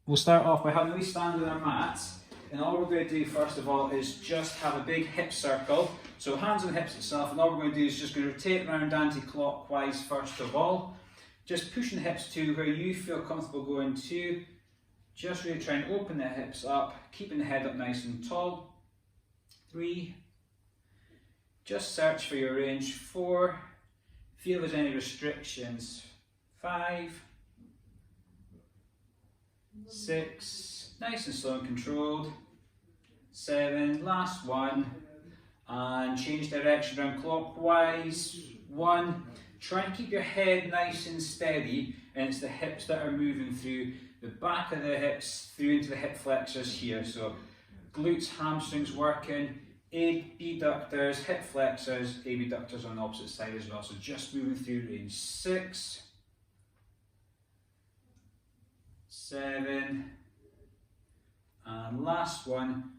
We'll start off by having we stand on our mats, and all we're going to do first of all is just have a big hip circle. So hands on the hips itself, and all we're going to do is just going to rotate around anti-clockwise first of all. Just pushing the hips to where you feel comfortable going to. Just really try and open the hips up, keeping the head up nice and tall. 3. Just search for your range. 4. Feel if there's any restrictions. 5. 6. Nice and slow and controlled. 7. Last one. And change direction around clockwise. 1. Try and keep your head nice and steady, and it's the hips that are moving through the back of the hips through into the hip flexors here. So glutes, hamstrings working, abductors, hip flexors, abductors on the opposite side as well. So just moving through range. 6, 7, and last one,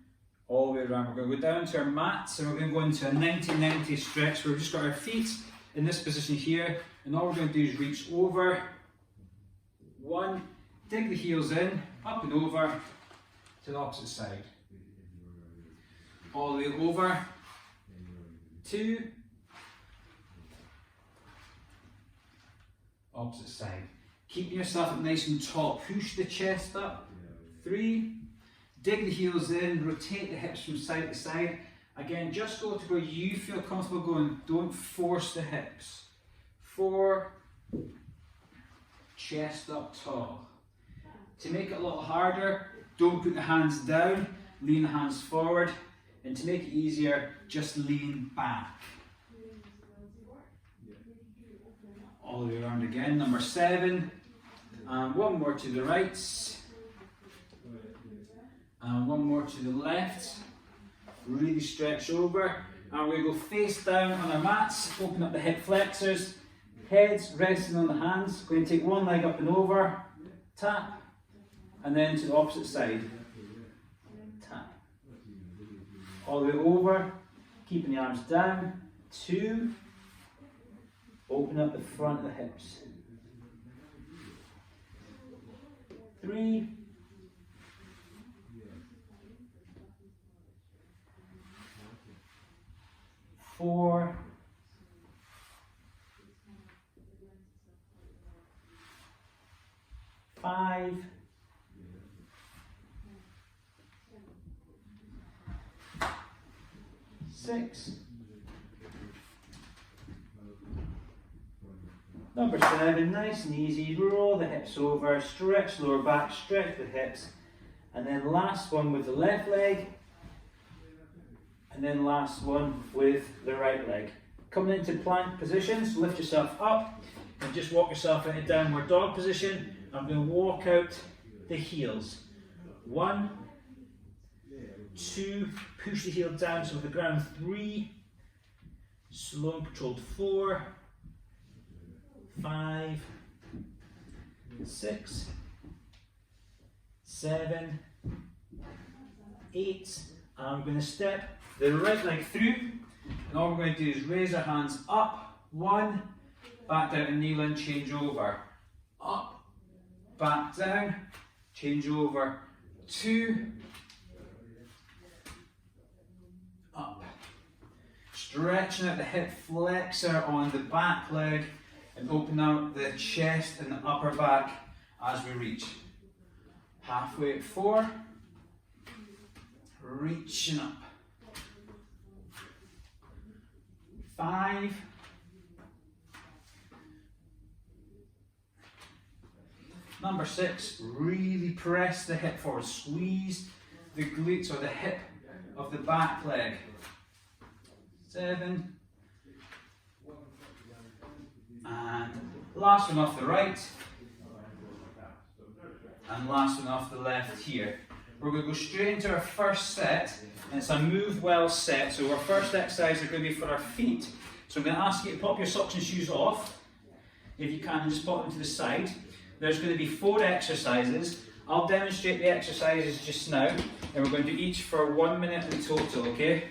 all the way around. We're going to go down to our mats and we're going to go into a 90-90 stretch where we've just got our feet in this position here, and all we're going to do is reach over. 1, dig the heels in, up and over to the opposite side. All the way over. 2, opposite side. Keeping yourself up nice and tall. Push the chest up. 3, dig the heels in, rotate the hips from side to side. Again, just go to where you feel comfortable going. Don't force the hips. 4, chest up tall. To make it a little harder, don't put the hands down, lean the hands forward. And to make it easier, just lean back. All the way around again. Number 7. And one more to the right. And one more to the left. Really stretch over. And we're going to go face down on our mats. Open up the hip flexors. Heads resting on the hands. Going to take one leg up and over. Tap. And then to the opposite side. Tap. All the way over. Keeping the arms down. 2. Open up the front of the hips. 3. 4. 5. 6. Number 7, nice and easy. Roll the hips over, stretch lower back, stretch the hips, and then last one with the left leg. And then last one with the right leg. Coming into plank position, so lift yourself up and just walk yourself into downward dog position. I'm going to walk out the heels. 1, 2, push the heel down to the ground. 3, slow and controlled. 4, 5, 6, 7, 8. I'm going to step the right leg through, and all we're going to do is raise our hands up. 1, back down and kneel and change over. Up, back down, change over. 2, up. Stretching out the hip flexor on the back leg and open out the chest and the upper back as we reach. Halfway at 4, reaching up. 5, 6, really press the hip forward, squeeze the glutes or the hip of the back leg. 7, and last one off the right, and last one off the left here. We're going to go straight into our first set, and it's a move well set. So our first exercise is going to be for our feet. So I'm going to ask you to pop your socks and shoes off, if you can, and just pop them to the side. There's going to be 4 exercises. I'll demonstrate the exercises just now, and we're going to do each for 1 minute in total, okay?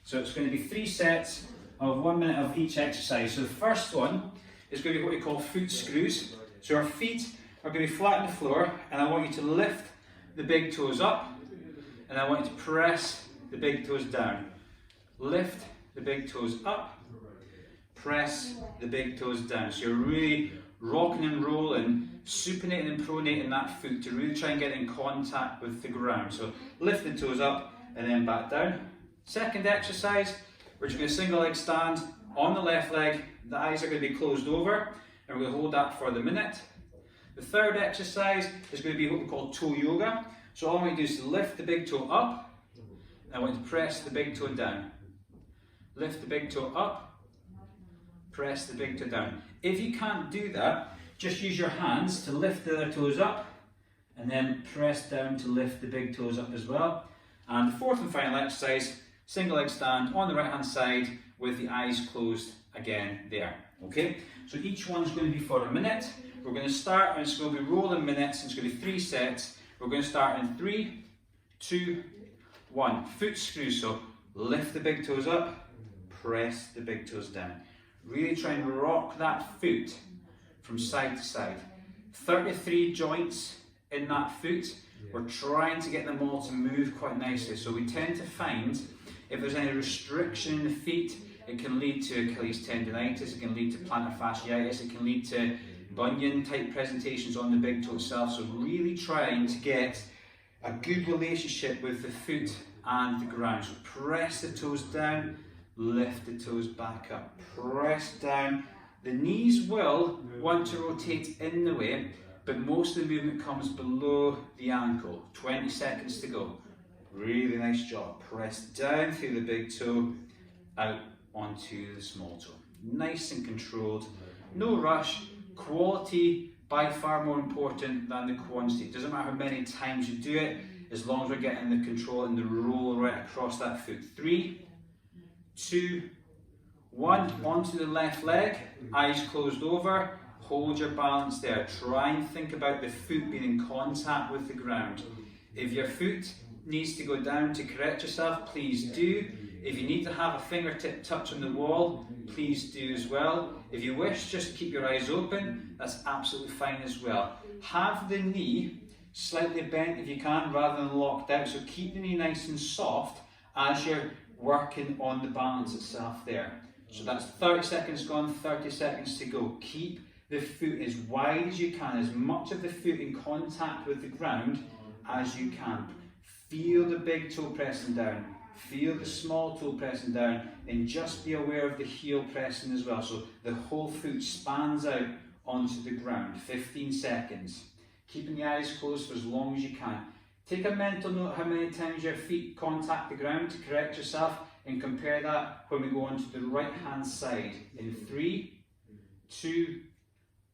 So it's going to be 3 sets of 1 minute of each exercise. So the first one is going to be what we call foot screws. So our feet are going to be flat on the floor, and I want you to lift the big toes up, and I want you to press the big toes down. Lift the big toes up, press the big toes down. So you're really rocking and rolling, supinating and pronating that foot to really try and get in contact with the ground. So lift the toes up and then back down. Second exercise, we're just going to single leg stand on the left leg. The eyes are going to be closed over, and we're going to hold that for the minute. The third exercise is going to be what we call toe yoga. So all I want you to do is lift the big toe up, and I want you to press the big toe down. Lift the big toe up, press the big toe down. If you can't do that, just use your hands to lift the other toes up, and then press down to lift the big toes up as well. And the fourth and final exercise, single leg stand on the right hand side with the eyes closed again there. Okay, so each one's going to be for a minute. We're going to start, and it's going to be rolling minutes, and it's going to be 3 sets. We're going to start in 3, 2, 1. Foot screw, so lift the big toes up, press the big toes down. Really try and rock that foot from side to side. 33 joints in that foot. We're trying to get them all to move quite nicely. So we tend to find if there's any restriction in the feet, it can lead to Achilles tendonitis, it can lead to plantar fasciitis, it can lead to bunion type presentations on the big toe itself. So really trying to get a good relationship with the foot and the ground. So press the toes down, lift the toes back up, press down. The knees will want to rotate in the way, but most of the movement comes below the ankle. 20 seconds to go. Really nice job. Press down through the big toe, out onto the small toe. Nice and controlled, no rush. Quality by far more important than the quantity. It doesn't matter how many times you do it, as long as we're getting the control and the roll right across that foot. 3, 2, 1. Onto the left leg, eyes closed over. Hold your balance there. Try and think about the foot being in contact with the ground. If your foot needs to go down to correct yourself, please do. If you need to have a fingertip touch on the wall, please do as well. If you wish just to keep your eyes open, that's absolutely fine as well. Have the knee slightly bent if you can, rather than locked out. So keep the knee nice and soft as you're working on the balance itself there. So that's 30 seconds gone, 30 seconds to go. Keep the foot as wide as you can, as much of the foot in contact with the ground as you can. Feel the big toe pressing down, feel the small toe pressing down, and just be aware of the heel pressing as well. So the whole foot spans out onto the ground. 15 seconds. Keeping the eyes closed for as long as you can. Take a mental note how many times your feet contact the ground to correct yourself, and compare that when we go onto the right hand side. In 3, 2,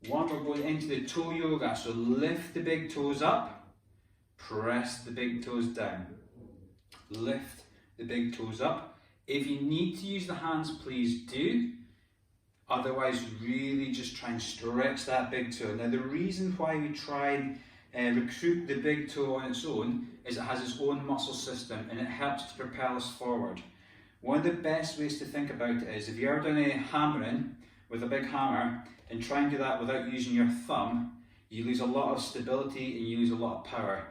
1, we're going into the toe yoga. So lift the big toes up, press the big toes down. Lift the big toes up. If you need to use the hands, please do. Otherwise, really just try and stretch that big toe. Now, the reason why we try and recruit the big toe on its own is it has its own muscle system, and it helps to propel us forward. One of the best ways to think about it is if you're doing a hammering with a big hammer and try and do that without using your thumb, you lose a lot of stability and you lose a lot of power.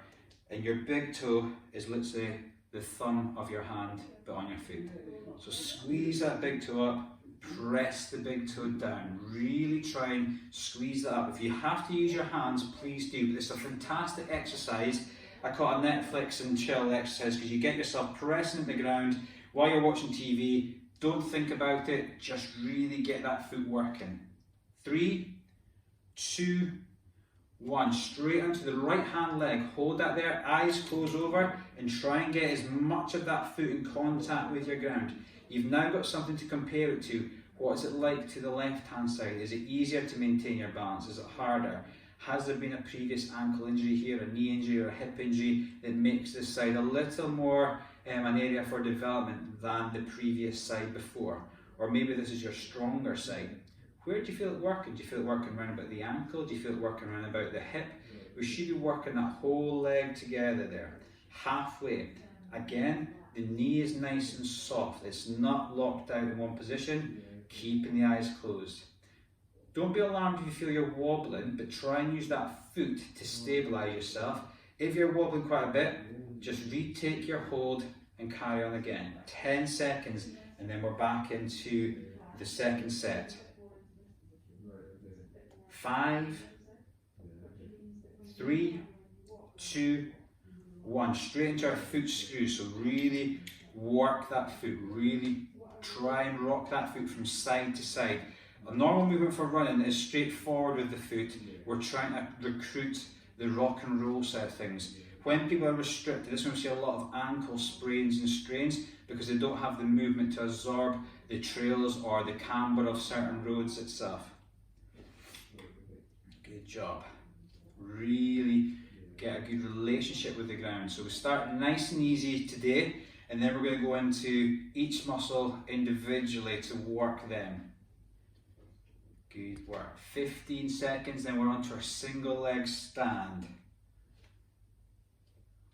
And your big toe is literally the thumb of your hand but on your foot. So squeeze that big toe up, press the big toe down. Really try and squeeze that up. If you have to use your hands, please do. But it's a fantastic exercise. I call it a Netflix and chill exercise because you get yourself pressing at the ground while you're watching TV. Don't think about it, just really get that foot working. 3, 2, 1. Straight onto the right hand leg. Hold that there, eyes close over, and try and get as much of that foot in contact with your ground. You've now got something to compare it to. What is it like to the left hand side? Is it easier to maintain your balance? Is it harder? Has there been a previous ankle injury here, a knee injury or a hip injury that makes this side a little more an area for development than the previous side before? Or maybe this is your stronger side. Where do you feel it working? Do you feel it working around about the ankle? Do you feel it working around about the hip? We should be working that whole leg together there. Halfway. Again, the knee is nice and soft. It's not locked out in one position. Keeping the eyes closed. Don't be alarmed if you feel you're wobbling, but try and use that foot to stabilise yourself. If you're wobbling quite a bit, just retake your hold and carry on again. 10 seconds, and then we're back into the second set. 5, 3, 2, 1. Straight into our foot screw, so really work that foot, really try and rock that foot from side to side. A normal movement for running is straight forward with the foot. We're trying to recruit the rock and roll side of things. When people are restricted, this is when we see a lot of ankle sprains and strains because they don't have the movement to absorb the trails or the camber of certain roads itself. Good job. Really get a good relationship with the ground. So we start nice and easy today, and then we're going to go into each muscle individually to work them. Good work. 15 seconds, then we're on to our single leg stand.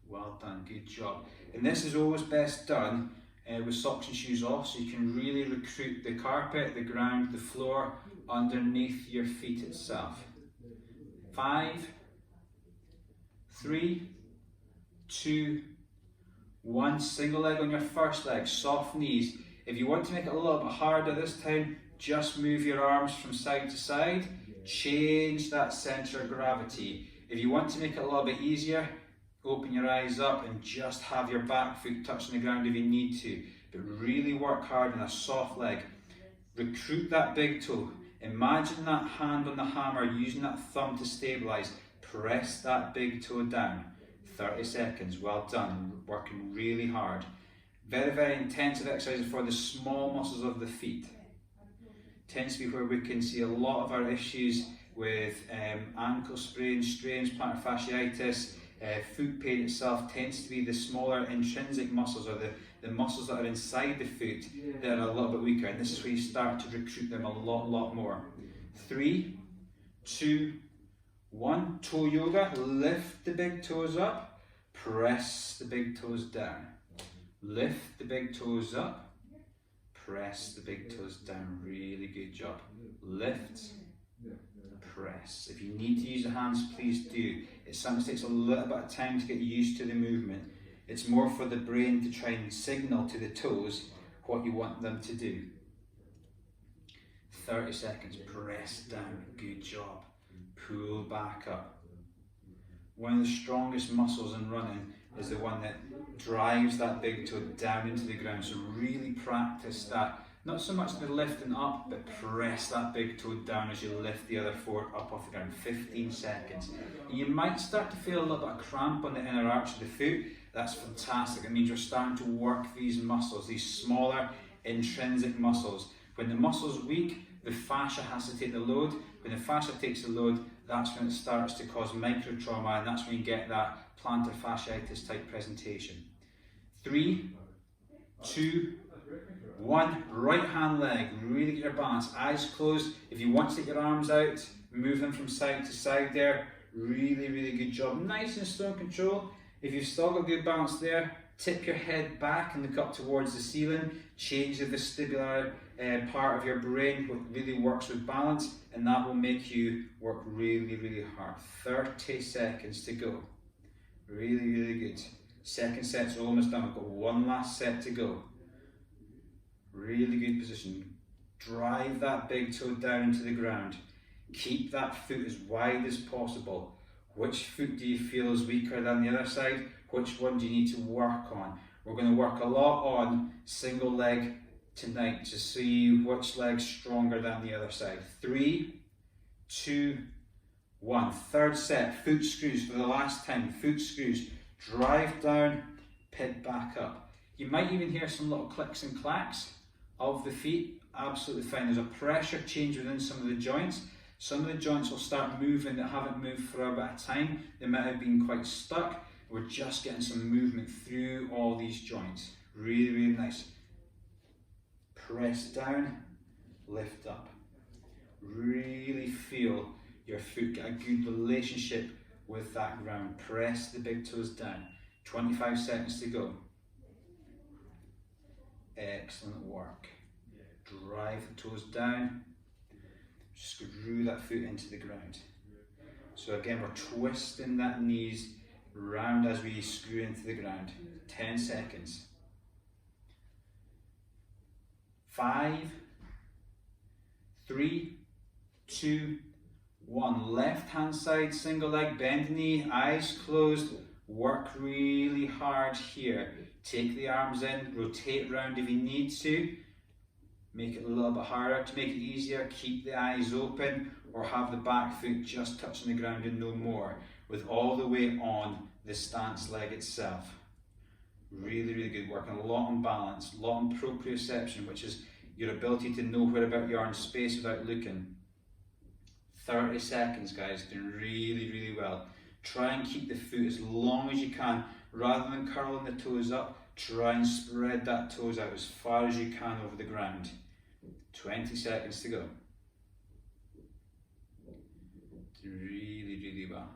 Well done, good job. And this is always best done with socks and shoes off, so you can really recruit the carpet, the ground, the floor underneath your feet itself. 5, 3, 2, 1. Single leg on your first leg, soft knees. If you want to make it a little bit harder this time, just move your arms from side to side, change that centre of gravity. If you want to make it a little bit easier, open your eyes up and just have your back foot touching the ground if you need to, but really work hard on a soft leg. Recruit that big toe. Imagine that hand on the hammer, using that thumb to stabilise. Press that big toe down. 30 seconds, well done, working really hard. Very, very intensive exercises for the small muscles of the feet. Tends to be where we can see a lot of our issues with ankle sprains, strains, plantar fasciitis, foot pain itself tends to be the smaller intrinsic muscles, or the muscles that are inside the foot that are a little bit weaker, and this is where you start to recruit them a lot more. 3, 2, 1. Toe yoga. Lift the big toes up, press the big toes down. Lift the big toes up, press the big toes down. Really good job. Lift, press. If you need to use the hands, please do. It sometimes takes a little bit of time to get used to the movement. It's more for the brain to try and signal to the toes what you want them to do. 30 seconds, press down. Good job. Pull back up. One of the strongest muscles in running is the one that drives that big toe down into the ground. So really practice that. Not so much the lifting up, but press that big toe down as you lift the other foot up off the ground. 15 seconds. And you might start to feel a little bit of cramp on the inner arch of the foot. That's fantastic. It means you're starting to work these muscles, these smaller intrinsic muscles. When the muscle's weak, the fascia has to take the load. When the fascia takes the load, that's when it starts to cause micro trauma, and that's when you get that plantar fasciitis type presentation. 3, 2, 1. Right hand leg. Really get your balance. Eyes closed. If you want to take your arms out, move them from side to side there. Really good job. Nice and slow control. If you've still got good balance there, tip your head back and look up towards the ceiling. Change the vestibular part of your brain, what really works with balance, and that will make you work really hard. 30 seconds to go. Really good. Second set's almost done. We've got one last set to go. Really good position. Drive that big toe down into the ground. Keep that foot as wide as possible. Which foot do you feel is weaker than the other side? Which one do you need to work on? We're going to work a lot on single leg tonight to see which leg's stronger than the other side. 3, 2, 1. Third set, foot screws for the last time. Foot screws. Drive down, pick back up. You might even hear some little clicks and clacks of the feet. Absolutely fine. There's a pressure change within some of the joints. Some of the joints will start moving that haven't moved for a bit of time. They might have been quite stuck. We're just getting some movement through all these joints. Really nice. Press down, lift up. Really feel your foot get a good relationship with that ground. Press the big toes down. 25 seconds to go. Excellent work. Drive the toes down. Screw that foot into the ground. So again, we're twisting that knees, round as we screw into the ground. 10 seconds. 5, 3, 2, 1. Left hand side, single leg, bend the knee, eyes closed. Work really hard here. Take the arms in, rotate round if you need to. Make it a little bit harder. To make it easier, keep the eyes open or have the back foot just touching the ground and no more, with all the weight on the stance leg itself. Really, really good. Working a lot on balance, a lot on proprioception, which is your ability to know where about you are in space without looking. 30 seconds, guys, doing really, really well. Try and keep the foot as long as you can. Rather than curling the toes up, try and spread that toes out as far as you can over the ground. 20 seconds to go. Really, really well.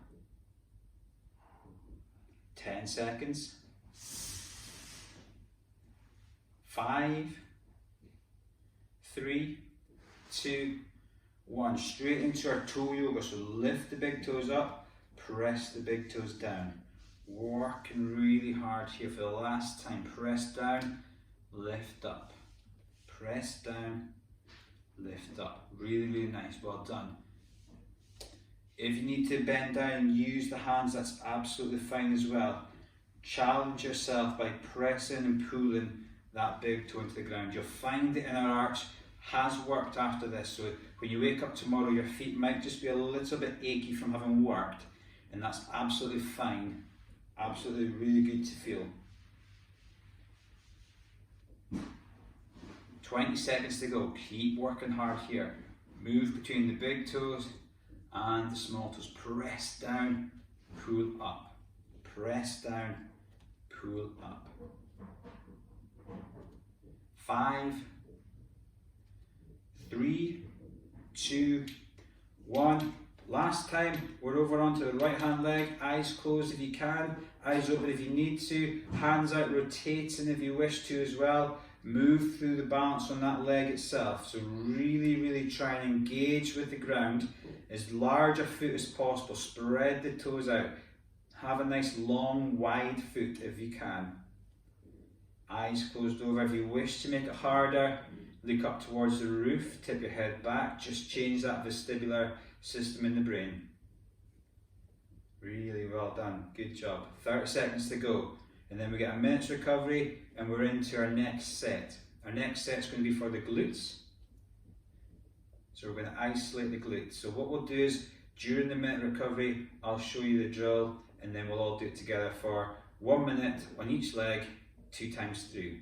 10 seconds. 5, 3, 2, 1. Straight into our toe yoga. So lift the big toes up, press the big toes down. Working really hard here for the last time. Press down, lift up. Press down, lift up. Really, really nice. Well done. If you need to bend down and use the hands, that's absolutely fine as well. Challenge yourself by pressing and pulling that big toe into the ground. You'll find the inner arch has worked after this, so when you wake up tomorrow your feet might just be a little bit achy from having worked, and that's absolutely fine. Absolutely really good to feel. 20 seconds to go. Keep working hard here. Move between the big toes and the small toes. Press down, pull up. Press down, pull up. 5, 3, 2, 1. Last time, we're over onto the right hand leg. Eyes closed if you can, eyes open if you need to, hands out rotating if you wish to as well. Move through the balance on that leg itself. So really, really try and engage with the ground. As large a foot as possible. Spread the toes out. Have a nice long, wide foot if you can. Eyes closed over. If you wish to make it harder, look up towards the roof, tip your head back. Just change that vestibular system in the brain. Really well done. Good job. 30 seconds to go. And then we get a minute's recovery and we're into our next set. Our next set's going to be for the glutes. So we're going to isolate the glutes. So what we'll do is during the minute recovery, I'll show you the drill and then we'll all do it together for 1 minute on each leg, 2 times through.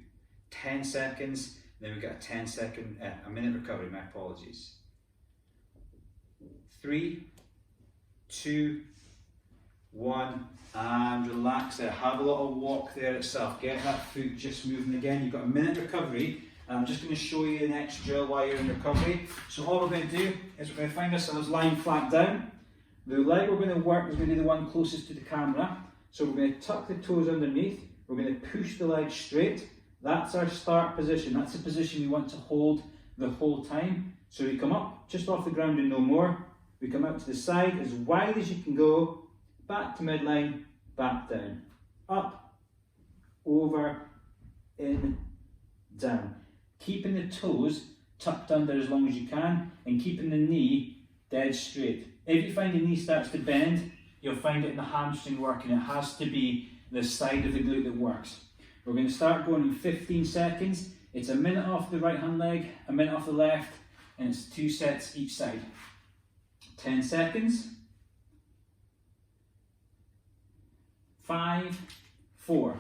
10 seconds, then we get a minute recovery, my apologies. 3, 2, 1, and relax there. Have a little walk there itself. Get that foot just moving again. You've got a minute recovery. And I'm just going to show you the next drill while you're in recovery. So all we're going to do is we're going to find ourselves lying flat down. The leg we're going to work is going to be the one closest to the camera. So we're going to tuck the toes underneath. We're going to push the leg straight. That's our start position. That's the position we want to hold the whole time. So we come up just off the ground and no more. We come out to the side as wide as you can go. Back to midline, back down. Up, over, in, down. Keeping the toes tucked under as long as you can and keeping the knee dead straight. If you find the knee starts to bend, you'll find it in the hamstring working. It has to be the side of the glute that works. We're going to start going in 15 seconds. It's a minute off the right hand leg, a minute off the left, and it's 2 sets each side. 10 seconds. 5, 4,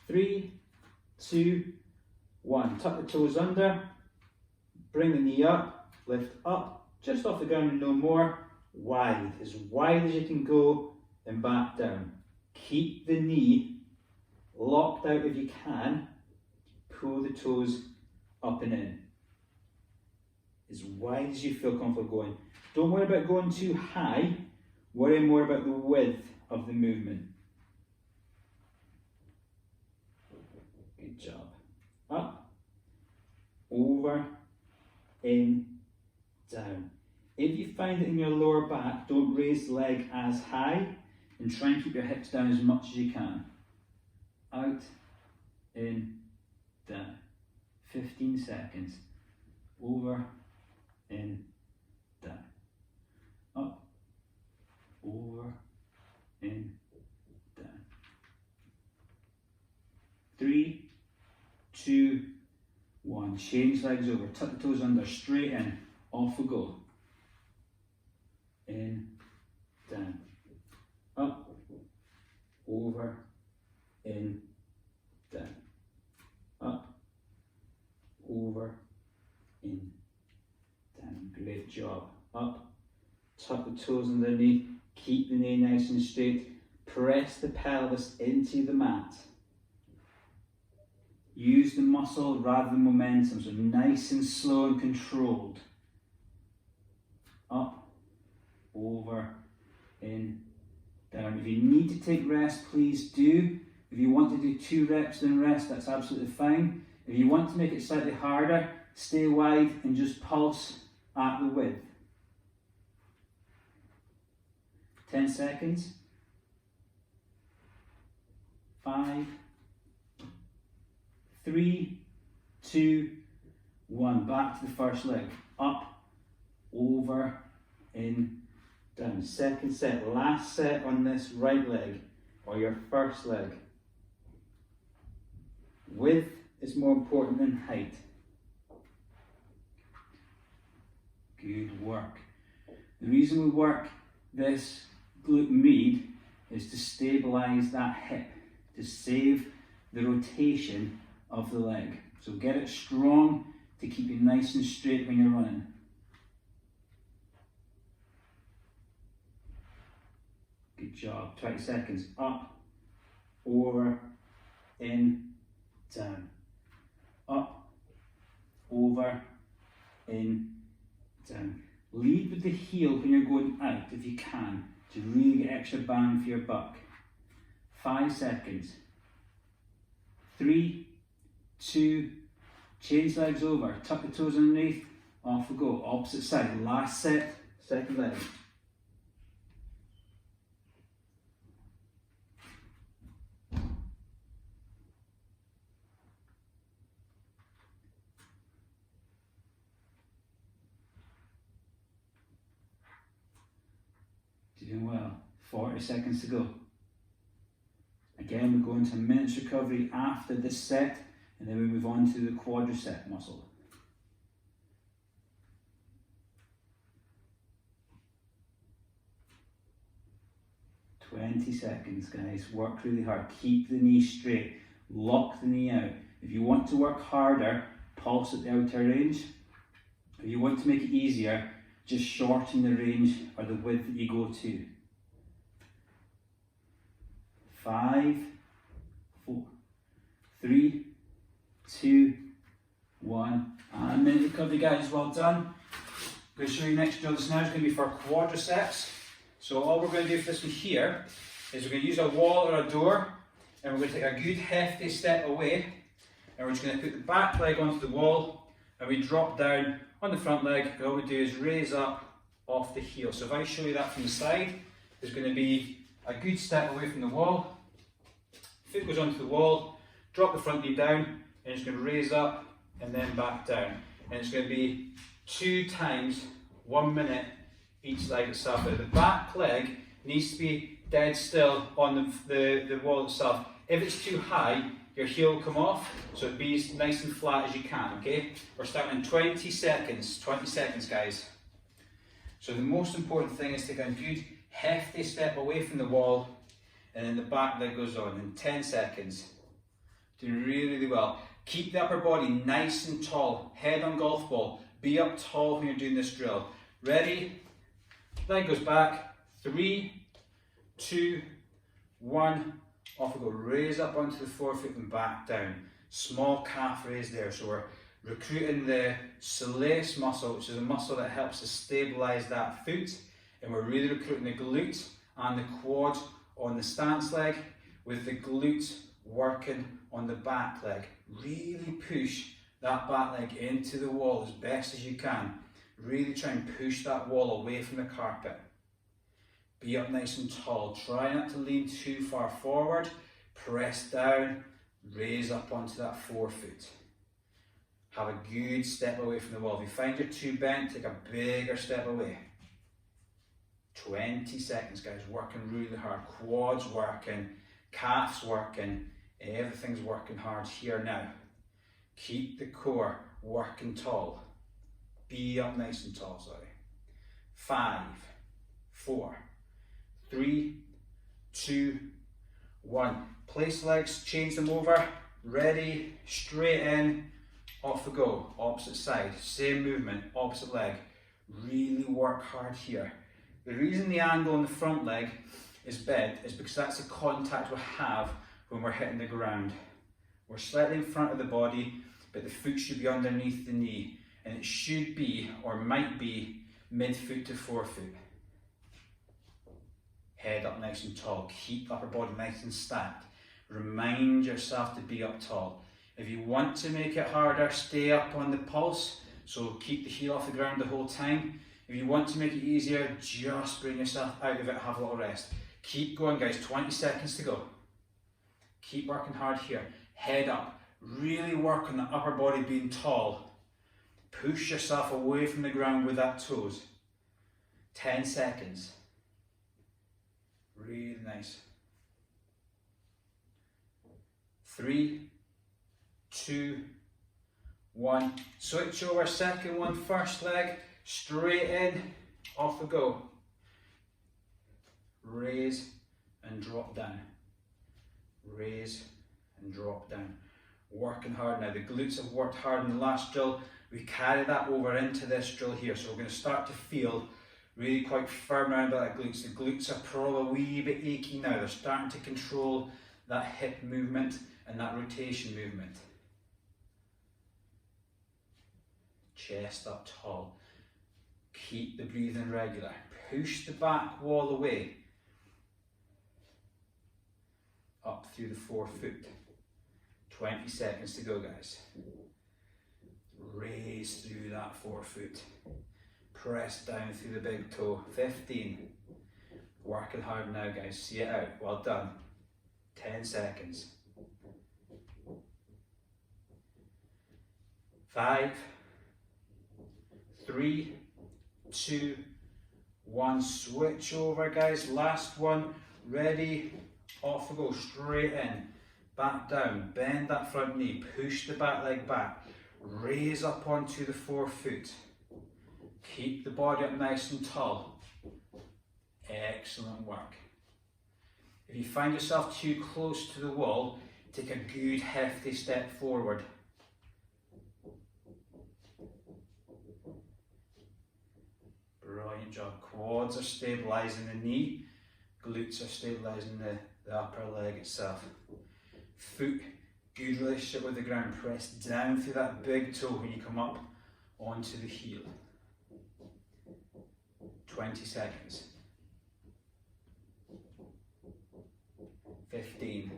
3, 2, 1. Tuck the toes under, bring the knee up, lift up, just off the ground and no more. Wide as you can go, and back down. Keep the knee locked out if you can. Pull the toes up and in. As wide as you feel comfortable going. Don't worry about going too high, worry more about the width of the movement. Good job. Up, over, in, down. If you find it in your lower back, don't raise the leg as high. and try and keep your hips down as much as you can. Out, in, down. 15 seconds. Over, in, down. Up, over, in, down. 3, 2, 1. Change legs over. Tuck the toes under. Straight in. Off we go. In, down. Up, over, in, down. Up, over, in, down. Great job. Up, tuck the toes underneath, keep the knee nice and straight, press the pelvis into the mat. Use the muscle rather than momentum, so nice and slow and controlled. Up, over, in, down. If you need to take rest, please do. If you want to do 2 reps then rest, that's absolutely fine. If you want to make it slightly harder, stay wide and just pulse at the width. 10 seconds. 5, 3, 2, 1. Back to the first leg. Up, over, in, down. Second set, last set on this right leg, or your first leg. Width is more important than height. Good work. The reason we work this glute med is to stabilize that hip, to save the rotation of the leg. So get it strong to keep you nice and straight when you're running. Good job. 20 seconds. Up, over, in, down. Up, over, in, down. Lead with the heel when you're going out if you can, to really get extra bang for your buck. 5 seconds. 3, 2, change legs over, tuck the toes underneath, off we go. Opposite side, last set, second leg. Doing well. 40 seconds to go. Again, we go into a minute's recovery after this set, and then we move on to the quadricep muscle. 20 seconds, guys. Work really hard. Keep the knee straight. Lock the knee out. If you want to work harder, pulse at the outer range. If you want to make it easier, just shorten the range or the width that you go to. 5, 4, 3, 2, 1. And minute recovery, guys. Well done. I'm going to show you next drill. This now is going to be for quadriceps. So all we're going to do for this one here is we're going to use a wall or a door, and we're going to take a good hefty step away, and we're just going to put the back leg onto the wall, and we drop down on the front leg, and all we do is raise up off the heel. So if I show you that from the side, there's going to be a good step away from the wall, foot goes onto the wall, drop the front knee down, and it's going to raise up and then back down. And it's going to be 2 times 1 minute each leg itself. But the back leg needs to be dead still on the wall itself. If it's too high, your heel will come off, so it be as nice and flat as you can, okay? We're starting in 20 seconds, guys. So the most important thing is to take a good hefty step away from the wall, and then the back leg goes on in 10 seconds. Doing really, really well. Keep the upper body nice and tall, head on golf ball. Be up tall when you're doing this drill. Ready? Leg goes back. 3, 2, 1. Off we go. Raise up onto the forefoot and back down. Small calf raise there. So we're recruiting the soleus muscle, which is a muscle that helps to stabilize that foot. And we're really recruiting the glute and the quad on the stance leg, with the glute working on the back leg. Really push that back leg into the wall as best as you can. Really try and push that wall away from the carpet. Be up nice and tall. Try not to lean too far forward. Press down, raise up onto that forefoot. Have a good step away from the wall. If you find you're too bent, take a bigger step away. 20 seconds, guys. Working really hard. Quads working, calves working, everything's working hard here now. Keep the core working tall. Be up nice and tall, sorry. 5, 4, 3, 2, 1. Place legs, change them over. Ready, straight in, off we go. Opposite side, same movement, opposite leg. Really work hard here. The reason the angle on the front leg is bent is because that's the contact we have when we're hitting the ground. We're slightly in front of the body, but the foot should be underneath the knee, and it should be, or might be, mid-foot to forefoot. Head up nice and tall. Keep upper body nice and stacked. Remind yourself to be up tall. If you want to make it harder, stay up on the pulse, so keep the heel off the ground the whole time. If you want to make it easier, just bring yourself out of it, have a little rest. Keep going, guys, 20 seconds to go. Keep working hard here. Head up. Really work on the upper body being tall. Push yourself away from the ground with that toes. 10 seconds. Really nice. 3, 2, 1. Switch over, second one, first leg. Straight in, off we go. Raise and drop down. Raise and drop down. Working hard now. The glutes have worked hard in the last drill. We carry that over into this drill here. So we're going to start to feel really quite firm around that glutes. The glutes are probably a wee bit achy now. They're starting to control that hip movement and that rotation movement. Chest up tall. Keep the breathing regular. Push the back wall away. Up through the forefoot. 20 seconds to go, guys. Raise through that forefoot. Press down through the big toe. 15. Working hard now, guys. See it out. Well done. 10 seconds. 5, 3, 2, 1. Switch over, guys. Last one. Ready. Off we go. Straight in. Back down. Bend that front knee. Push the back leg back. Raise up onto the forefoot. Keep the body up nice and tall. Excellent work. If you find yourself too close to the wall, take a good hefty step forward. Brilliant job. Quads are stabilising the knee. Glutes are stabilising the upper leg itself. Foot, good relationship with the ground. Press down through that big toe when you come up onto the heel. 20 seconds. 15.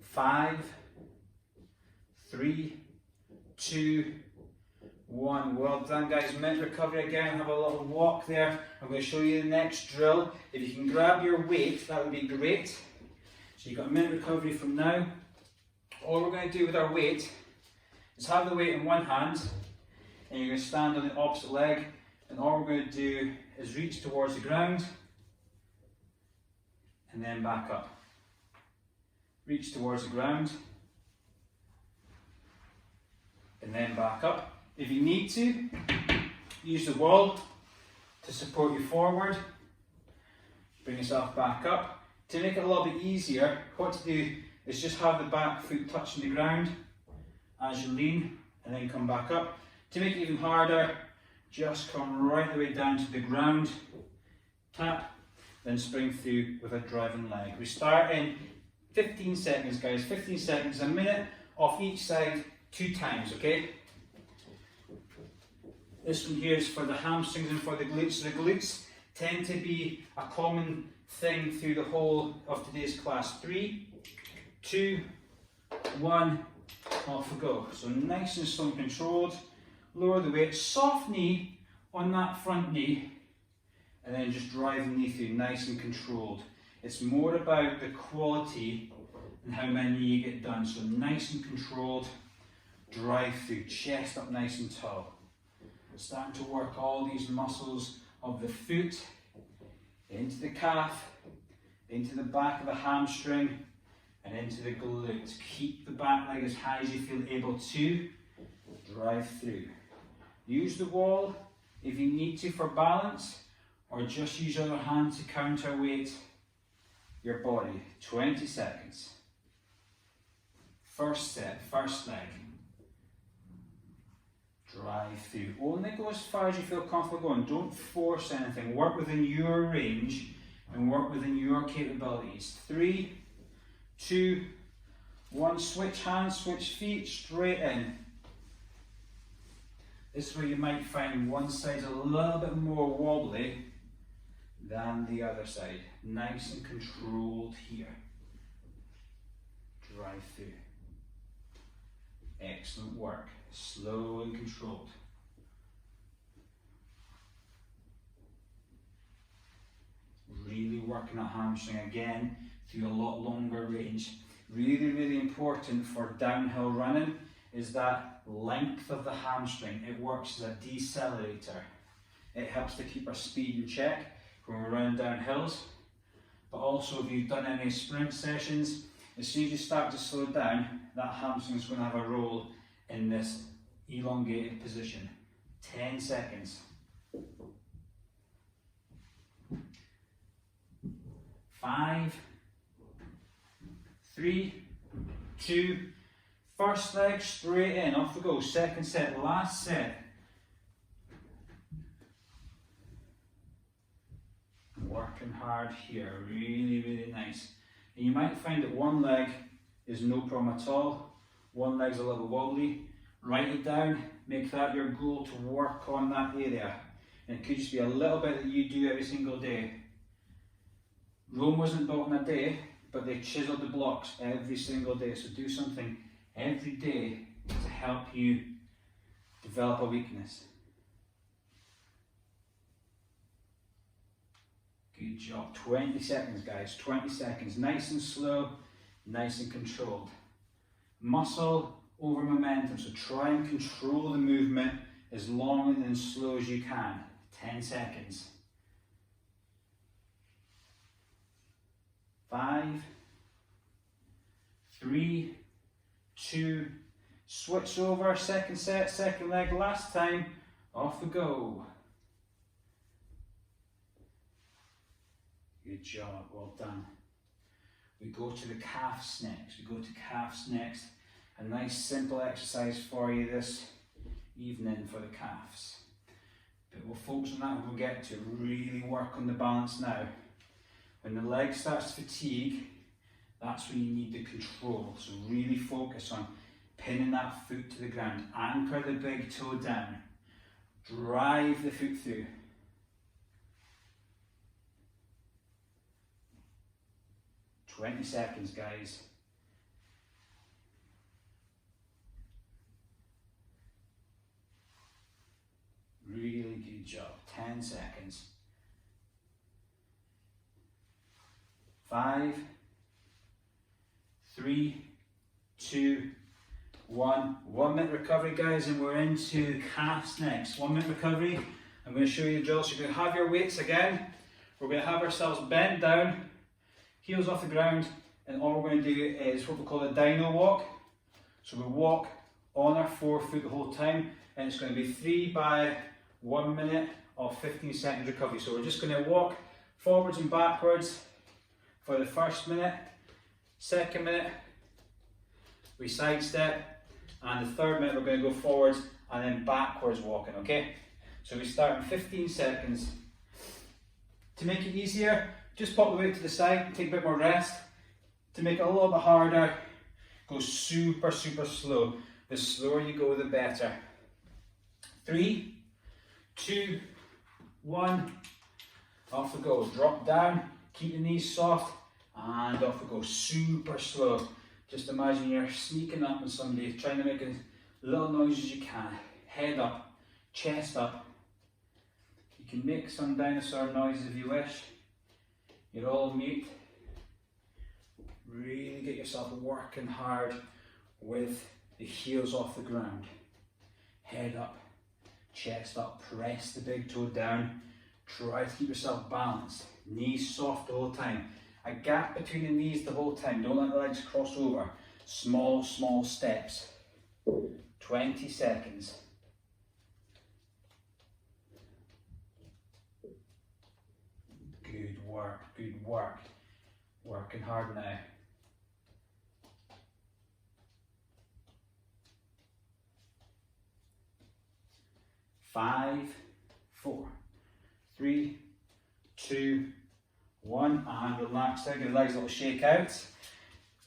5, 3, 2, 1. Well done, guys. Minute recovery again. Have a little walk there. I'm going to show you the next drill. If you can grab your weight, that would be great. So you've got a minute recovery from now. All we're going to do with our weight is have the weight in one hand, and you're going to stand on the opposite leg, and all we're going to do is reach towards the ground and then back up. Reach towards the ground and then back up. If you need to, use the wall to support you forward. Bring yourself back up. To make it a little bit easier, what to do is just have the back foot touching the ground as you lean and then come back up. To make it even harder, just come right the way down to the ground, tap, then spring through with a driving leg. We start in 15 seconds, guys. 15 seconds, a minute off each side, 2 times, okay? This one here is for the hamstrings and for the glutes. The glutes tend to be a common thing through the whole of today's class. 3, 2, 1, off we go. So nice and slow and controlled. Lower the weight, soft knee on that front knee, and then just drive the knee through, nice and controlled. It's more about the quality and how many you get done. So nice and controlled, drive through, chest up nice and tall. Starting to work all these muscles of the foot, into the calf, into the back of the hamstring, and into the glutes. Keep the back leg as high as you feel able to. Drive through. Use the wall if you need to for balance, or just use your other hand to counterweight your body. 20 seconds. First set, first leg. Drive through. Only go as far as you feel comfortable going. Don't force anything. Work within your range and work within your capabilities. 3, 2, 1. Switch hands, switch feet, straight in. This is where you might find one side's a little bit more wobbly than the other side. Nice and controlled here. Drive through. Excellent work. Slow and controlled. Really working that hamstring again through a lot longer range. Really, really important for downhill running is that length of the hamstring. It works as a decelerator. It helps to keep our speed in check when we're running down hills. But also if you've done any sprint sessions, as soon as you start to slow down, that hamstring is going to have a role in this elongated position. 10 seconds. 5, 3, 2, first leg straight in, off we go. Second set, last set. Working hard here, really, really nice. And you might find that one leg is no problem at all. One leg's a little wobbly. Write it down, make that your goal to work on that area. And it could just be a little bit that you do every single day. Rome wasn't built in a day, but they chiseled the blocks every single day. So do something every day to help you develop a weakness. Good job. 20 seconds, guys. 20 seconds. Nice and slow, nice and controlled. Muscle over momentum. So try and control the movement as long and as slow as you can. 10 seconds. 5, 3, 2, switch over, second set, second leg, last time, off we go. Good job, well done. We go to the calves next. A nice simple exercise for you this evening for the calves. But we'll focus on that when we get to really work on the balance now. When the leg starts to fatigue, that's when you need the control. So really focus on pinning that foot to the ground. Anchor the big toe down. Drive the foot through. "20 seconds, guys. Really good job. 10 seconds. 5, 3, 2, 1. 1 minute recovery, guys, and we're into calves next. 1 minute recovery. I'm going to show you the drill. So you're going to have your weights again. We're going to have ourselves bent down, heels off the ground, and all we're going to do is what we call a dino walk. So we walk on our 4 foot the whole time, and it's going to be 3 by 1 minute of 15 seconds recovery. So we're just going to walk forwards and backwards for the first minute. Second minute, we sidestep, and the third minute we're going to go forwards and then backwards walking, okay? So we start in 15 seconds. To make it easier, just pop the weight to the side, take a bit more rest. To make it a little bit harder, go super, super slow. The slower you go, the better. 3, 2, 1, off we go. Drop down, keep the knees soft, and off we go. Super slow. Just imagine you're sneaking up on somebody, trying to make as little noise as you can. Head up, chest up. You can make some dinosaur noises if you wish. You're all mute. Really get yourself working hard with the heels off the ground. Head up, chest up, press the big toe down. Try to keep yourself balanced. Knees soft the whole time. A gap between the knees the whole time. Don't let the legs cross over. Small, small steps. 20 seconds. Good work, good work. Working hard now. 5, 4, 3, 2, 1, and relax down, give the legs a little shake out.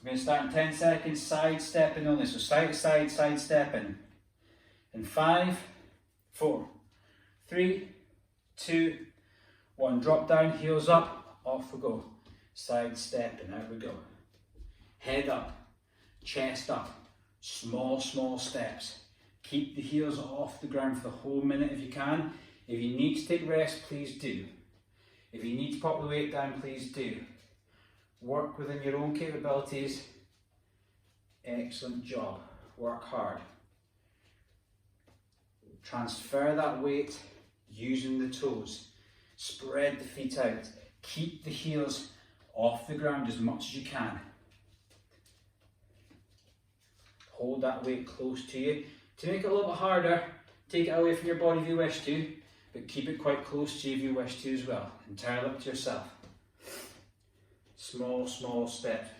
We're going to start in 10 seconds, side stepping only, so side to side, side stepping. In 5, 4, 3, 2, 1, drop down, heels up, off we go. Side stepping, out we go. Head up, chest up, small, small steps. Keep the heels off the ground for the whole minute if you can. If you need to take rest, please do. If you need to pop the weight down, please do. Work within your own capabilities. Excellent job. Work hard. Transfer that weight using the toes. Spread the feet out. Keep the heels off the ground as much as you can. Hold that weight close to you. To make it a little bit harder, take it away from your body if you wish to, but keep it quite close to you if you wish to as well. Entirely up to yourself. Small, small steps.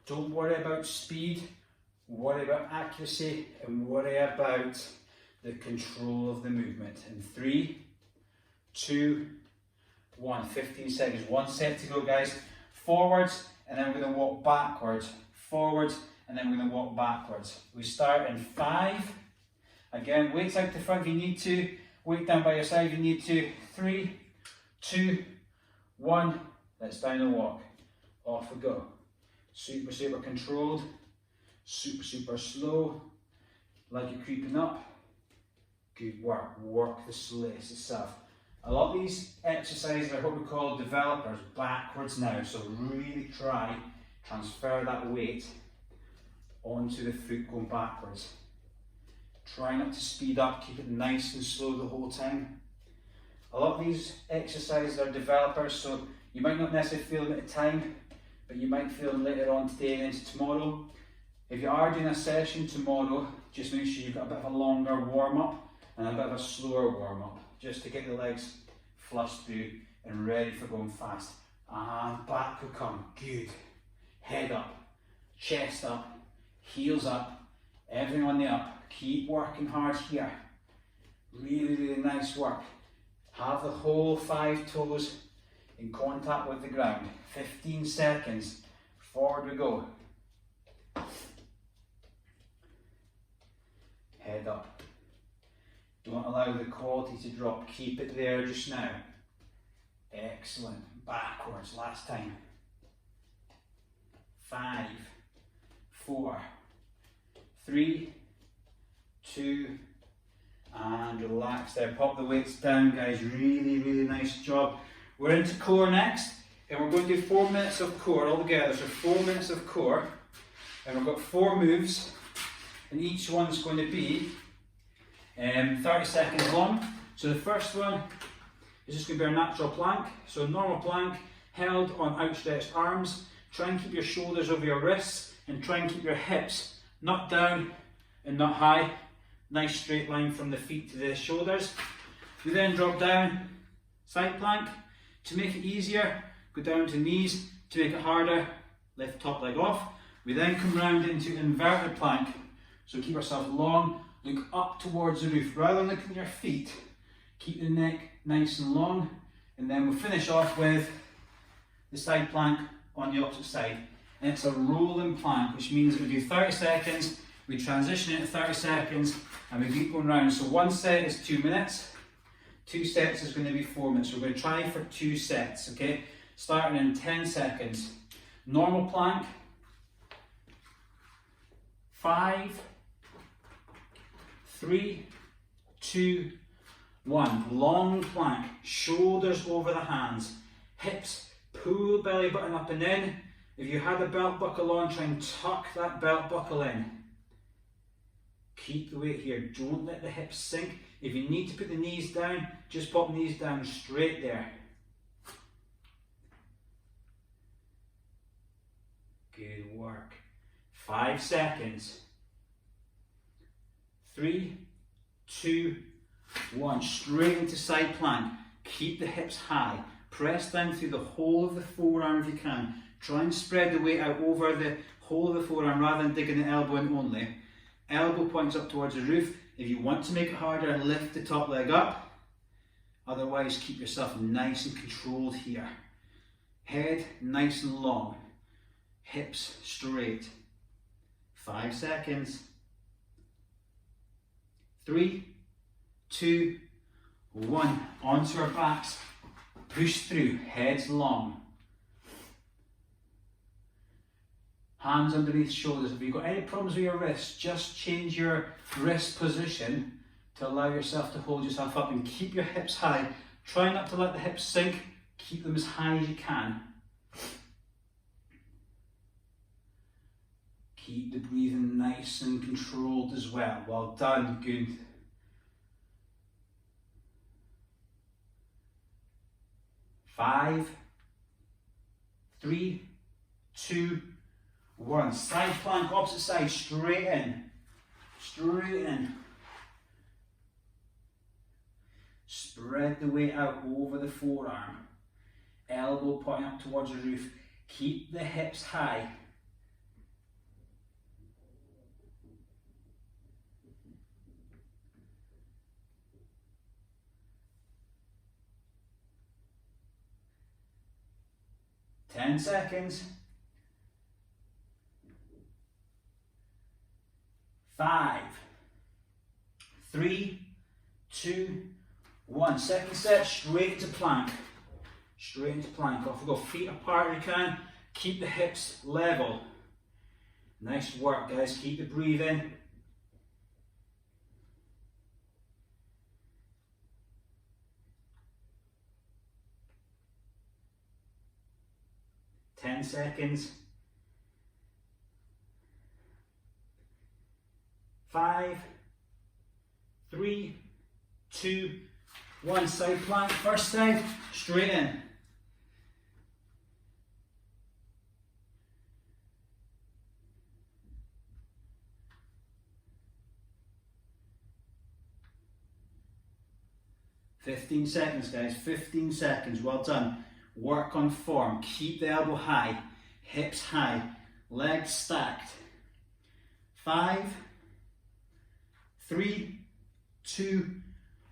Don't worry about speed, worry about accuracy, and worry about the control of the movement. In 3, 2, 1, 15 seconds. One set to go, guys. Forwards, and then we're going to walk backwards. Forwards, and then we're going to walk backwards. We start in 5. Again, weights out the front if you need to. Weight down by your side if you need to. 3, 2, 1. Let's down and walk. Off we go. Super, super controlled. Super, super slow. Like you're creeping up. Good work. Work the solace itself. A lot of these exercises are what we call developers backwards now. So really try transfer that weight onto the foot going backwards. Try not to speed up, keep it nice and slow the whole time. A lot of these exercises are developers, so you might not necessarily feel them at the time, but you might feel them later on today and into tomorrow. If you are doing a session tomorrow, just make sure you've got a bit of a longer warm-up and a bit of a slower warm-up, just to get the legs flushed through and ready for going fast. And back we come, good. Head up, chest up, heels up, everything on the up. Keep working hard here. Really, really nice work. Have the whole 5 toes in contact with the ground. 15 seconds. Forward we go. Head up. Don't allow the quality to drop. Keep it there just now. Excellent. Backwards. Last time. 5, 4, 3, 2, and relax there. Pop the weights down, guys. Really, really nice job. We're into core next, and we're going to do 4 minutes of core all together. So 4 minutes of core, and we've got 4 moves, and each one's going to be 30 seconds long. So the first one is just going to be our natural plank. So normal plank, held on outstretched arms. Try and keep your shoulders over your wrists, and try and keep your hips not down and not high. Nice straight line from the feet to the shoulders. We then drop down, side plank. To make it easier, go down to knees. To make it harder, lift top leg off. We then come round into inverted plank. So keep yourself long, look up towards the roof. Rather than looking at your feet, keep the neck nice and long. And then we'll finish off with the side plank on the opposite side. And it's a rolling plank, which means we do 30 seconds, we transition it to 30 seconds, and we keep going round. So one set is 2 minutes, 2 sets is going to be 4 minutes. So we're going to try for 2 sets, okay? Starting in 10 seconds. Normal plank, 5, 3, 2, 1. Long plank, shoulders over the hands, hips, pull belly button up and in. If you had a belt buckle on, try and tuck that belt buckle in. Keep the weight here, don't let the hips sink. If you need to put the knees down, just pop the knees down straight there. Good work. 5 seconds. 3, 2, 1. Straight into side plank. Keep the hips high. Press down through the whole of the forearm if you can. Try and spread the weight out over the whole of the forearm rather than digging the elbow in only. Elbow points up towards the roof. If you want to make it harder, lift the top leg up. Otherwise, keep yourself nice and controlled here. Head nice and long. Hips straight. 5 seconds. 3, 2, 1. Onto our backs. Push through. Heads long. Hands underneath shoulders. If you've got any problems with your wrists, just change your wrist position to allow yourself to hold yourself up and keep your hips high. Try not to let the hips sink. Keep them as high as you can. Keep the breathing nice and controlled as well. Well done, good. Five, 3, 2, 1. Side plank, opposite side, straight in. Straight in. Spread the weight out over the forearm. Elbow pointing up towards the roof. Keep the hips high. Ten seconds. 5, 3, 2, 1. Second set, straight into plank. Straight into plank. Off we go. Feet apart if you can. Keep the hips level. Nice work, guys. Keep the breathing. Ten seconds. 5, 3, 2, 1. Side plank, first side, straight in. "15 seconds, guys, 15 seconds, well done. Work on form, keep the elbow high, hips high, legs stacked. 5, 3, 2,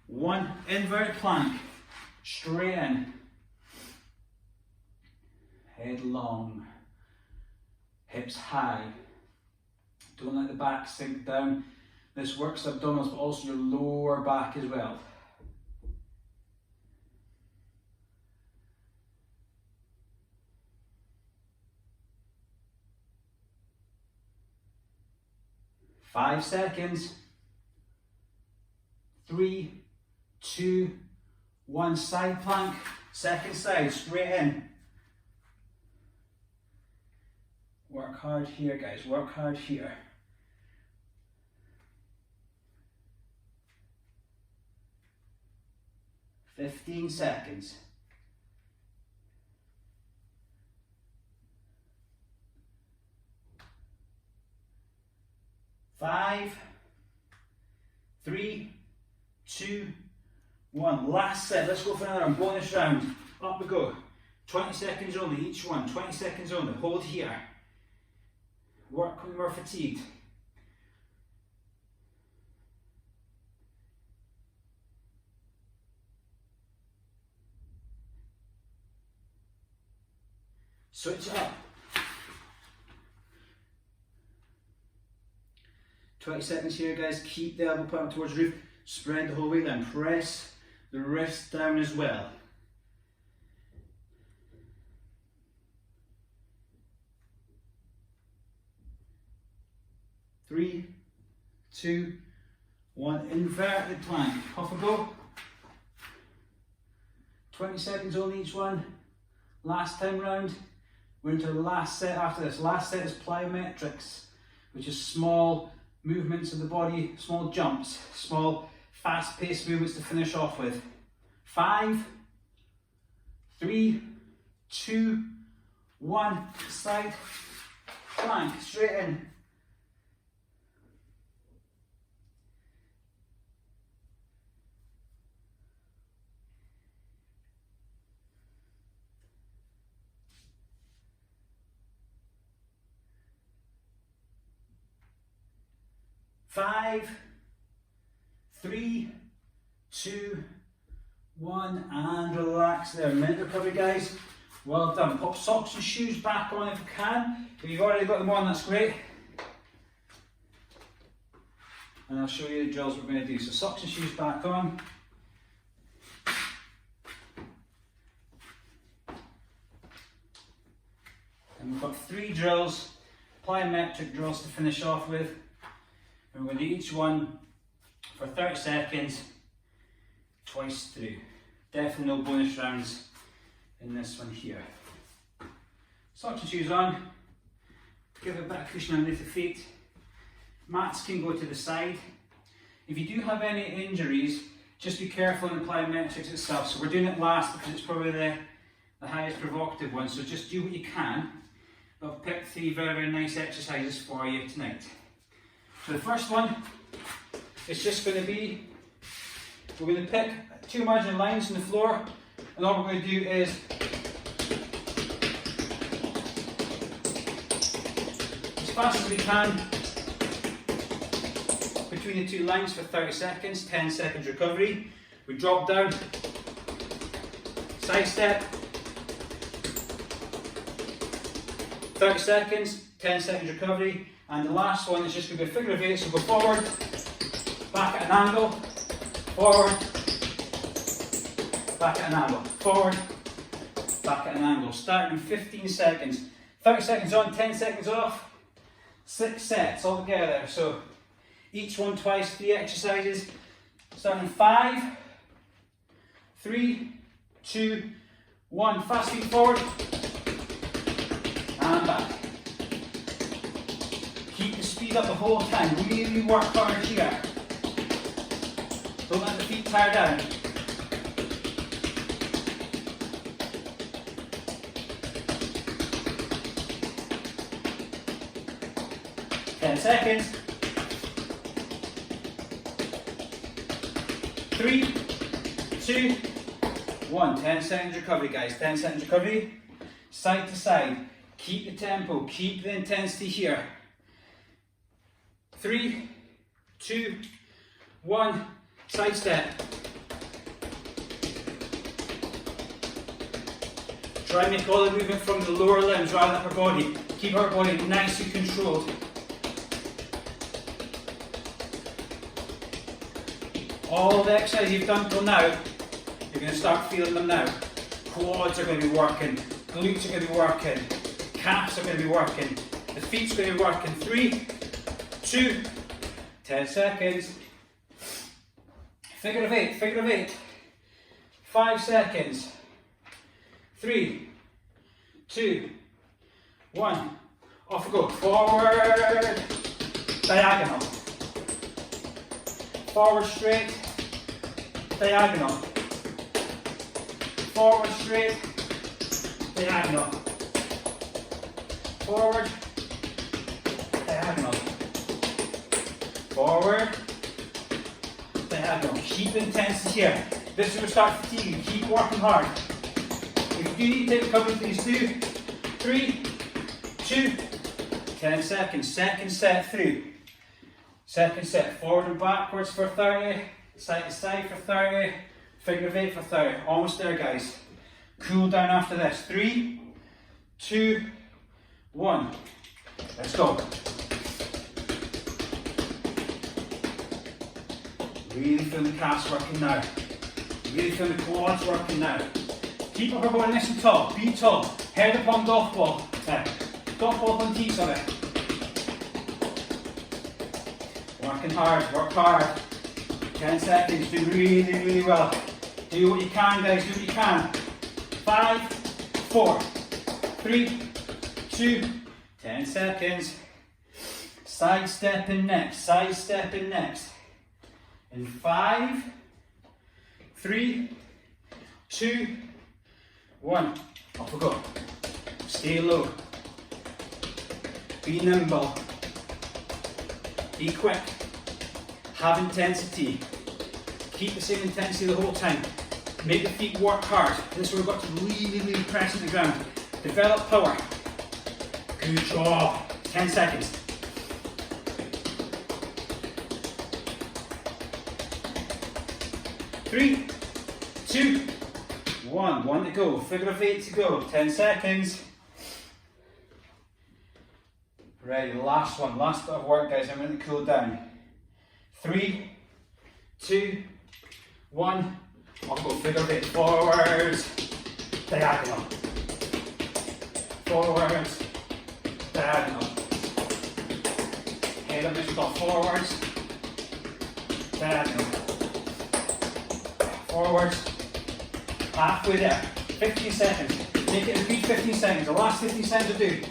1. Inverted plank. Straight in. Head long. Hips high. Don't let the back sink down. This works abdominals but also your lower back as well. Five seconds. 3, 2, 1. Side plank, second side, straight in. Work hard here, guys, work hard here. "15 seconds. 5, 3, 2, 1. Last set. Let's go for another one. Bonus round. Up we go. 20 seconds only each one. 20 seconds only. Hold here. Work when we're fatigued. Switch it up. 20 seconds here, guys. Keep the elbow pointing towards the roof. Spread the whole weight down. Press the wrist down as well. 3, 2, 1. Inverted plank. Off we go. 20 seconds on each one. Last time round. We're into the last set after this. Last set is plyometrics, which is small movements of the body, small jumps, small fast-paced movements to finish off with. 5, 3, 2, 1. Side plank, straight in. Five, 3, 2, 1, and relax there. Minute recovery, guys. Well done. Pop socks and shoes back on if you can. If you've already got them on, that's great. And I'll show you the drills we're going to do. So socks and shoes back on. And we've got 3 drills, plyometric drills to finish off with. And we're going to do each one for 30 seconds, twice through. Definitely no bonus rounds in this one here. Socks and shoes on. Give it a bit of cushion underneath the feet. Mats can go to the side. If you do have any injuries, just be careful in the plyometrics itself. So we're doing it last because it's probably the highest provocative one. So just do what you can. But I've picked 3 very, very nice exercises for you tonight. So the first one is just going to be, we're going to pick 2 imaginary lines on the floor, and all we're going to do is as fast as we can between the 2 lines for 30 seconds, 10 seconds recovery. We drop down, side step, 30 seconds, 10 seconds recovery. And the last one is just going to be a figure of 8, so go forward, back at an angle, forward, back at an angle, forward, back at an angle. Starting in 15 seconds. 30 seconds on, 10 seconds off, 6 sets all together. So each one twice, 3 exercises. Starting in 5, 3, 2, 1. Fast feet forward, and back. Keep the speed up the whole time. Really work hard here. Don't let the feet tire down. Seconds. 3, 2, 1. 10 seconds recovery, guys. 10 seconds recovery. Side to side. Keep the tempo. Keep the intensity here. 3, 2, 1. Side step. Try and make all the movement from the lower limbs rather than upper body. Keep our body nice and controlled. All the exercises you've done till now, you're going to start feeling them now. Quads are going to be working, glutes are going to be working, calves are going to be working, the feet's going to be working. 3, 2, 10 seconds. Figure of 8, figure of 8. 5 seconds. 3, 2, 1. Off we go. Forward, diagonal. Forward straight, diagonal. Forward straight, diagonal. Forward, diagonal. Forward, diagonal. Keep intensity here. This is where we start fatiguing. Keep working hard. If you need to take recovery, please do. 3, 2, 10 seconds. Second set through. Second set, forward and backwards for 30, side to side for 30, figure of 8 for 30. Almost there, guys. Cool down after this. 3, 2, 1. Let's go. Really feel the calves working now. Really feel the quads working now. Keep upper body nice and tall. Be tall. Head up on golf ball. Golf ball on tee, sorry. working hard, work hard. 10 seconds, do really, really well. Do what you can, guys, do what you can. 5, 4, 3, 2, 10 seconds. Side stepping next, side stepping next. In 5, 3, 2, 1. Off we go. Stay low. Be nimble. Be quick. Have intensity. Keep the same intensity the whole time. Make the feet work hard. This is where we've got to really, really press on the ground. Develop power. Good job. 10 seconds. 3, 2, 1. 1 to go. Figure of 8 to go. 10 seconds. Ready, last one. Last bit of work, guys. I'm going to cool down. 3, 2, 1. I'll go figure of 8. Forwards. Diagonal. Forwards. Diagonal. Head up, we've got forwards. Diagonal. Forwards. Halfway there. 15 seconds. Make it a good 15 seconds. The last 15 seconds will do.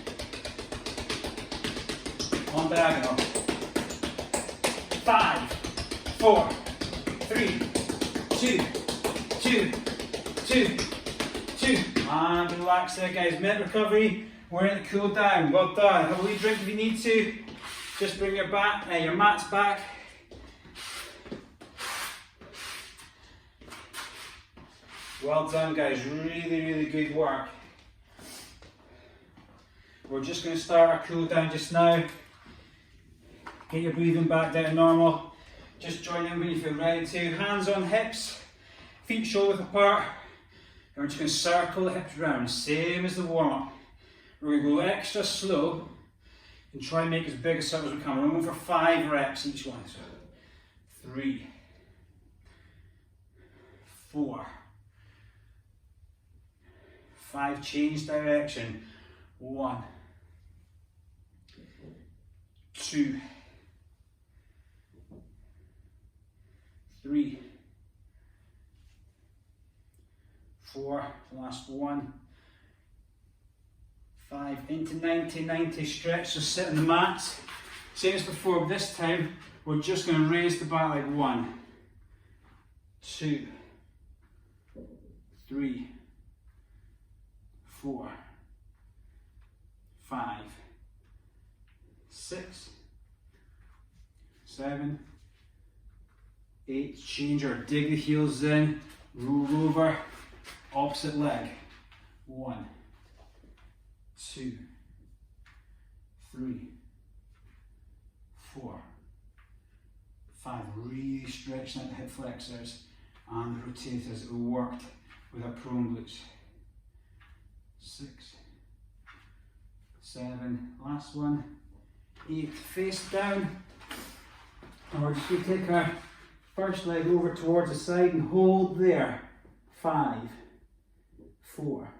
On diagonal. 5, 4, 3, 2, 2, 2, 2. And relax there, guys. Minute recovery. We're in the cool down. Well done. Have a wee drink if you need to. Just bring your mats back. Well done, guys. Really, really good work. We're just going to start our cool down just now. Get your breathing back down to normal. Just join in when you feel ready to. Hands on hips, feet shoulder width apart. And we're just going to circle the hips round, same as the warm up. We're going to go extra slow and try and make as big a circle as we can. We're going for 5 reps each one. So 3, 4, 5, change direction. 1, 2, 3, 4, last one, 5, into 90 stretch, so sit on the mats. Same as before, but this time we're just going to raise the bar like 1, 2, 3, 4, 5, 6, 7, 8, change or dig the heels in, roll over, opposite leg. 1, 2, 3, 4, 5. Really stretching out the hip flexors and the rotators that we worked with our prone glutes. 6, 7, last one, 8, face down. And we're just going to take our first leg over towards the side and hold there. 5, 4,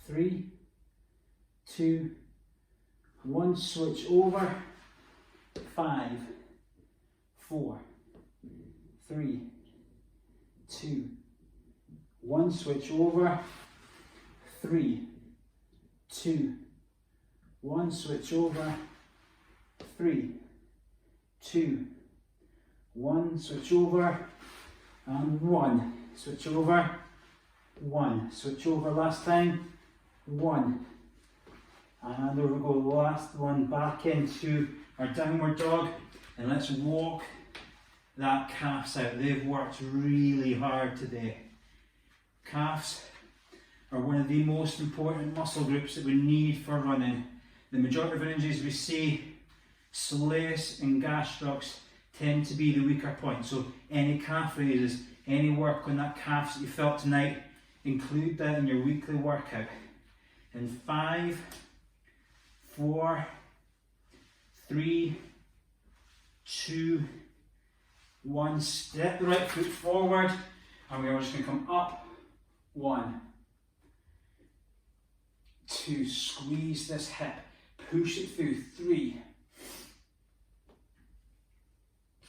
3, 2, 1, switch over. 5, 4, 3, 2, 1, switch over. 3, 2, 1, switch over. 3, 2, 1, switch over. And 1, switch over. 1, switch over last time. 1. And there we go, last one, back into our downward dog. And let's walk that calves out. They've worked really hard today. Calves are one of the most important muscle groups that we need for running. The majority of our injuries we see, soleus and gastrocs, tend to be the weaker point. So any calf raises, any work on that calf that you felt tonight, include that in your weekly workout. In 5, 4, 3, 2, 1, step the right foot forward, and we are just going to come up. 1, 2, squeeze this hip, push it through. 3,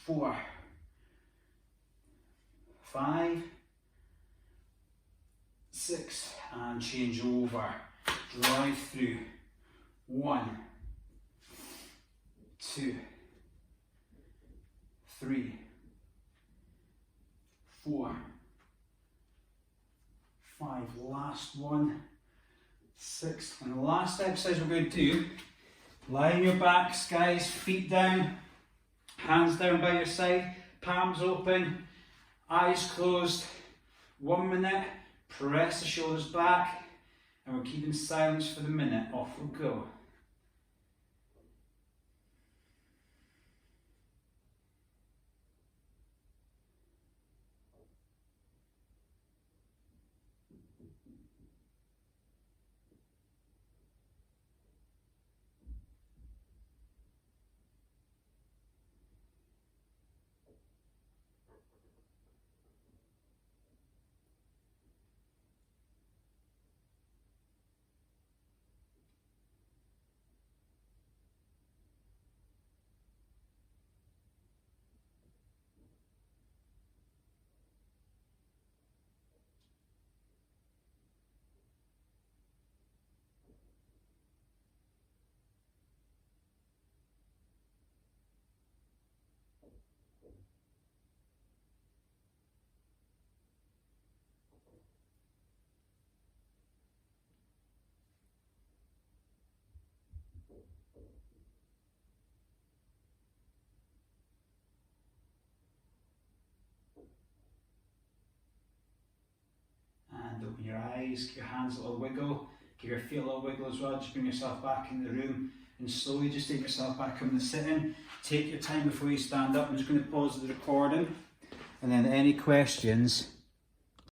4, 5, 6, and change over. Drive through. 1, 2, 3, 4, 5. Last one. 6. And the last exercise we're going to do, lie on your backs, guys, feet down, hands down by your side, palms open, eyes closed. 1 minute, press the shoulders back, and we're keeping silence for the minute. Off we go. And open your eyes, give your hands a little wiggle, give your feet a little wiggle as well. Just bring yourself back in the room and slowly just take yourself back on the sit-in. Take your time before you stand up. I'm just going to pause the recording, and then any questions